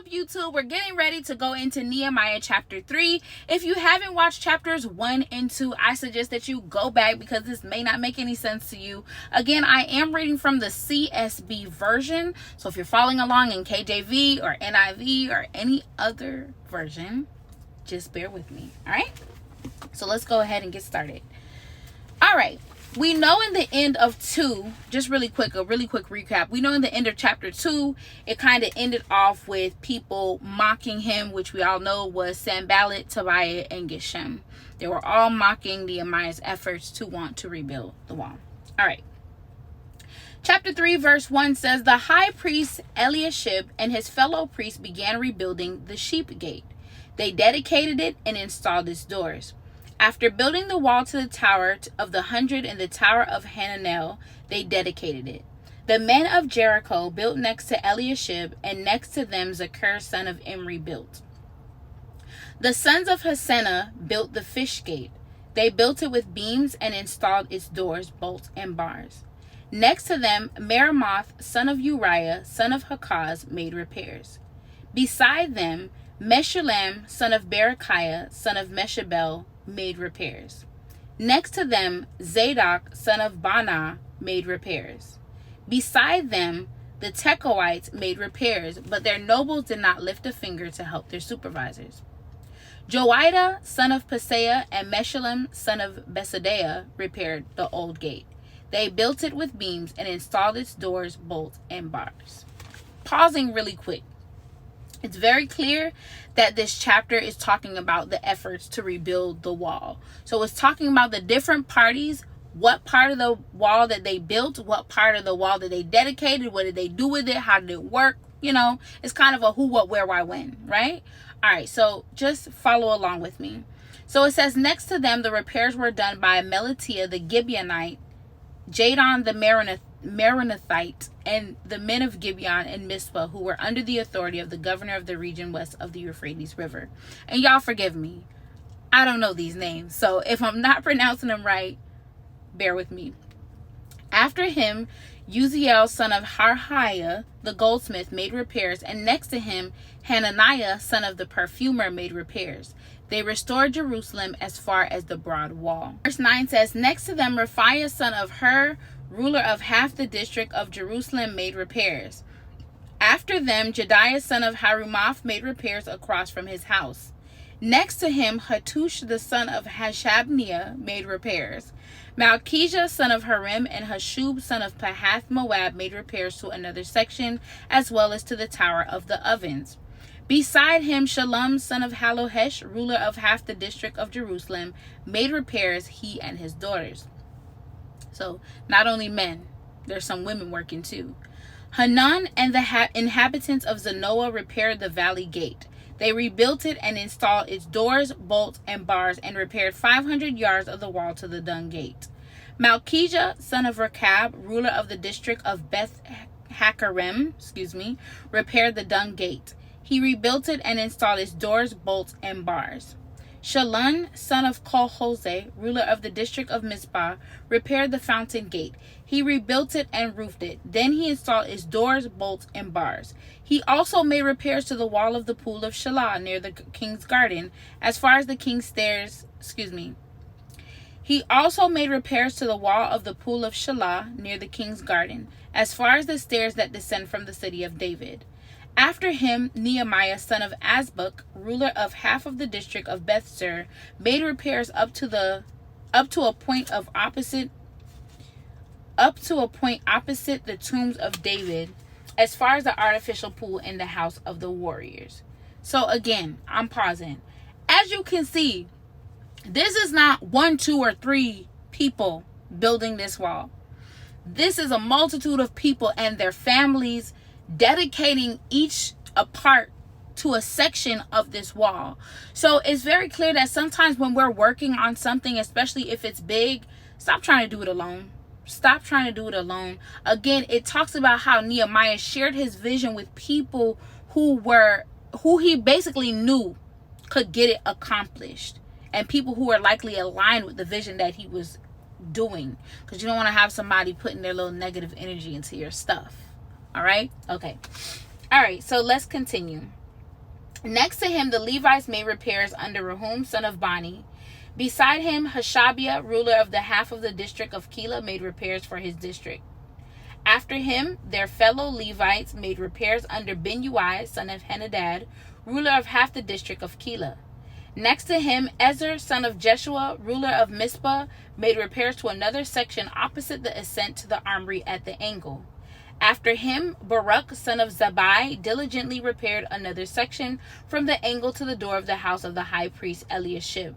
up, YouTube? We're getting ready to go into Nehemiah chapter 3. If you haven't watched chapters 1 and 2, I suggest that you go back because this may not make any sense to you. Again, I am reading from the CSB version. So if you're following along in KJV or NIV or any other version, just bear with me. All right? So let's go ahead and get started. All right. We know in the end of 2, just a really quick recap. We know in the end of chapter 2, it kind of ended off with people mocking him, which we all know was Sanballat, Tobiah, and Geshem. They were all mocking Nehemiah's efforts to want to rebuild the wall. All right. Chapter 3, verse 1 says, the high priest Eliashib and his fellow priests began rebuilding the sheep gate. They dedicated it and installed its doors. After building the wall to the Tower of the 100 and the Tower of Hananel, they dedicated it. The men of Jericho built next to Eliashib, and next to them Zakur son of Imri built. The sons of Hassenah built the fish gate. They built it with beams and installed its doors, bolts, and bars. Next to them, Meremoth son of Uriah, son of Hakaz, made repairs. Beside them, Meshullam son of Berechiah, son of Meshabel, made repairs. Next to them, Zadok, son of Baanah, made repairs. Beside them, the Tekoites made repairs, but their nobles did not lift a finger to help their supervisors. Joiada, son of Paseah, and Meshullam, son of Besodeiah, repaired the old gate. They built it with beams and installed its doors, bolts, and bars. Pausing really quick. It's very clear that this chapter is talking about the efforts to rebuild the wall. So it's talking about the different parties, what part of the wall that they built, what part of the wall that they dedicated, what did they do with it, how did it work? You know, it's kind of a who, what, where, why, when, right? All right, so just follow along with me. So it says, next to them, the repairs were done by Melatiah the Gibeonite, Jadon the Meronothite, and the men of Gibeon and Mizpah, who were under the authority of the governor of the region west of the Euphrates River. And y'all forgive me, I don't know these names, so if I'm not pronouncing them right, bear with me. After him, Uziel son of Harhiah the goldsmith made repairs, and next to him, Hananiah son of the perfumer made repairs. They restored Jerusalem as far as the broad wall. Verse 9 says, next to them, Raphiah son of Hur, ruler of half the district of Jerusalem, made repairs. After them, Jediah son of Harumath made repairs across from his house. Next to him, Hattush the son of Hashabniah made repairs. Malchijah son of Harim and Hashub son of Pahath Moab made repairs to another section, as well as to the Tower of the Ovens. Beside him, Shalom son of Halohesh, ruler of half the district of Jerusalem, made repairs, he and his daughters. So, not only men, there's some women working too. Hanun and the inhabitants of Zanoah repaired the valley gate. They rebuilt it and installed its doors, bolts, and bars, and repaired 500 yards of the wall to the dung gate. Malchijah, son of Rechab, ruler of the district of Beth Hakerem, repaired the dung gate. He rebuilt it and installed its doors, bolts, and bars. Shalun, son of Kol-Hose, ruler of the district of Mizpah, repaired the fountain gate. He rebuilt it and roofed it. Then he installed its doors, bolts, and bars. He also made repairs to the wall of the pool of Shelah near the king's garden, as far as the king's stairs. He also made repairs to the wall of the pool of Shelah near the king's garden, as far as the stairs that descend from the city of David. After him, Nehemiah, son of Azbuk, ruler of half of the district of Bethsur, made repairs up to a point opposite the tombs of David, as far as the artificial pool in the house of the warriors. So again, I'm pausing. As you can see, this is not 1, 2, or 3 people building this wall. This is a multitude of people and their families dedicating each a part to a section of this wall. So it's very clear that sometimes when we're working on something, especially if it's big, stop trying to do it alone. Stop trying to do it alone. Again, it talks about how Nehemiah shared his vision with people who he basically knew could get it accomplished, and people who are likely aligned with the vision that he was doing, because you don't want to have somebody putting their little negative energy into your stuff. All right. Okay. All right. So let's continue. Next to him, the Levites made repairs under Rehum, son of Bani. Beside him, Hashabiah, ruler of the half of the district of Keilah, made repairs for his district. After him, their fellow Levites made repairs under Ben-Ui, son of Henadad, ruler of half the district of Keilah. Next to him, Ezer, son of Jeshua, ruler of Mizpah, made repairs to another section opposite the ascent to the armory at the angle. After him, Baruch, son of Zabbai, diligently repaired another section from the angle to the door of the house of the high priest Eliashib.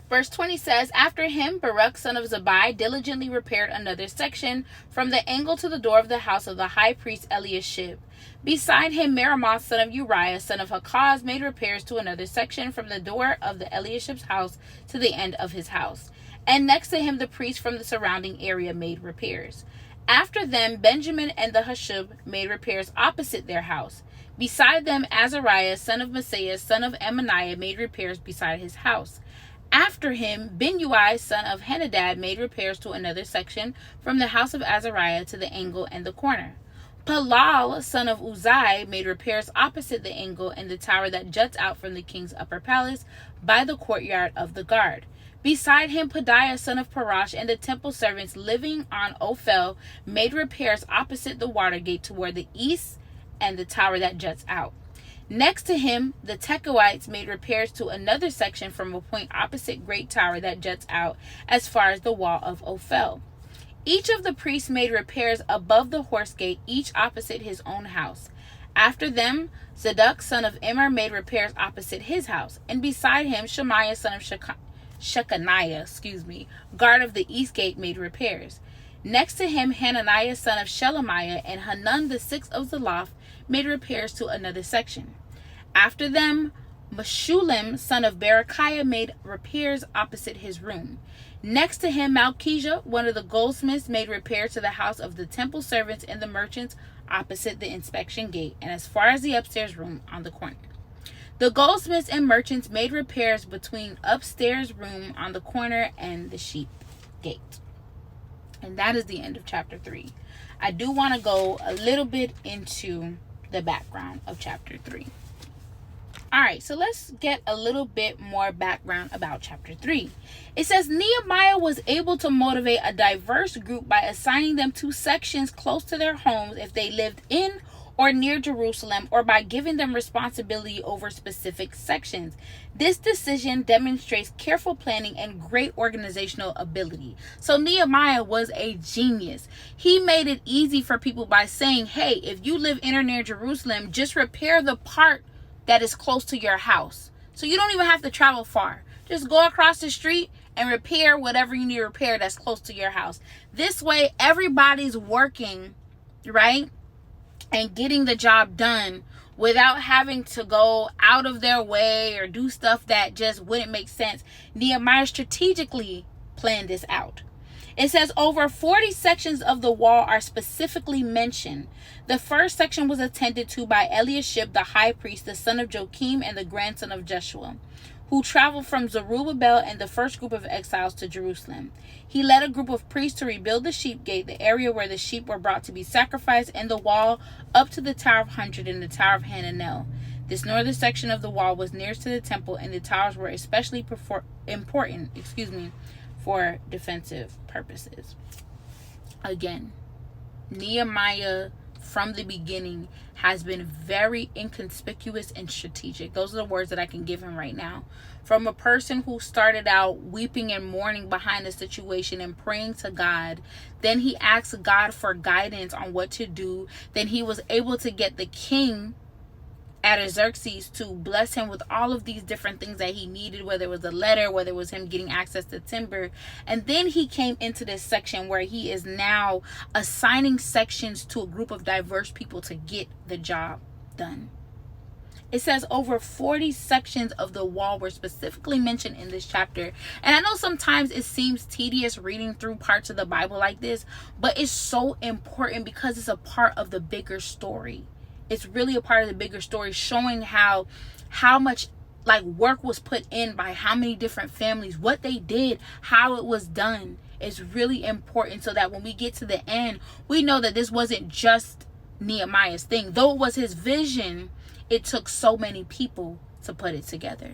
Verse 20 says, After him, Baruch, son of Zabbai, diligently repaired another section from the angle to the door of the house of the high priest Eliashib. Beside him, Meremoth, son of Uriah, son of Hakaz, made repairs to another section from the door of the Eliashib's house to the end of his house. And next to him, the priests from the surrounding area made repairs. After them, Benjamin and the Hashub made repairs opposite their house. Beside them, Azariah, son of Messiah, son of Ammoniah, made repairs beside his house. After him, Ben-Ui, son of Henadad, made repairs to another section from the house of Azariah to the angle and the corner. Palal, son of Uzai, made repairs opposite the angle and the tower that juts out from the king's upper palace by the courtyard of the guard. Beside him, Pedaiah, son of Parash, and the temple servants living on Ophel made repairs opposite the water gate toward the east and the tower that juts out. Next to him, the Tekoites made repairs to another section from a point opposite Great Tower that juts out as far as the wall of Ophel. Each of the priests made repairs above the horse gate, each opposite his own house. After them, Zadok, son of Immer, made repairs opposite his house. And beside him, Shemaiah, son of Shechaniah, guard of the east gate, made repairs. Next to him, Hananiah, son of Shelemiah, and Hanun, the sixth of Zalaph, made repairs to another section. After them, Meshullam, son of Berechiah, made repairs opposite his room. Next to him, Malchijah, one of the goldsmiths, made repairs to the house of the temple servants and the merchants opposite the inspection gate, and as far as the upstairs room on the corner. The goldsmiths and merchants made repairs between upstairs room on the corner and the sheep gate. And that is the end of chapter 3. I do want to go a little bit into the background of chapter 3. All right, so let's get a little bit more background about chapter 3. It says Nehemiah was able to motivate a diverse group by assigning them to sections close to their homes if they lived in or near Jerusalem, or by giving them responsibility over specific sections. This decision demonstrates careful planning and great organizational ability. So Nehemiah was a genius. He made it easy for people by saying, hey, if you live in or near Jerusalem, just repair the part that is close to your house. So you don't even have to travel far. Just go across the street and repair whatever you need to repair that's close to your house. This way, everybody's working, right? And getting the job done without having to go out of their way or do stuff that just wouldn't make sense. Nehemiah strategically planned this out. It says over 40 sections of the wall are specifically mentioned. The first section was attended to by Eliashib, the high priest, the son of Joachim, and the grandson of Jeshua, who traveled from Zerubbabel and the first group of exiles to Jerusalem. He led a group of priests to rebuild the sheep gate, the area where the sheep were brought to be sacrificed, and the wall up to the Tower of 100 and the Tower of Hananel. This northern section of the wall was nearest to the temple, and the towers were especially important for defensive purposes. Again, Nehemiah from the beginning has been very inconspicuous and strategic. Those are the words that I can give him right now. From a person who started out weeping and mourning behind the situation and praying to God, then he asked God for guidance on what to do. Then he was able to get the king Artaxerxes to bless him with all of these different things that he needed, whether it was a letter, whether it was him getting access to timber. And then he came into this section where he is now assigning sections to a group of diverse people to get the job done. It says over 40 sections of the wall were specifically mentioned in this chapter. And I know sometimes it seems tedious reading through parts of the Bible like this, but it's so important because it's a part of the bigger story. It's really a part of the bigger story, showing how much work was put in by how many different families, what they did, how it was done. It's really important so that when we get to the end, we know that this wasn't just Nehemiah's thing. Though it was his vision, it took so many people to put it together.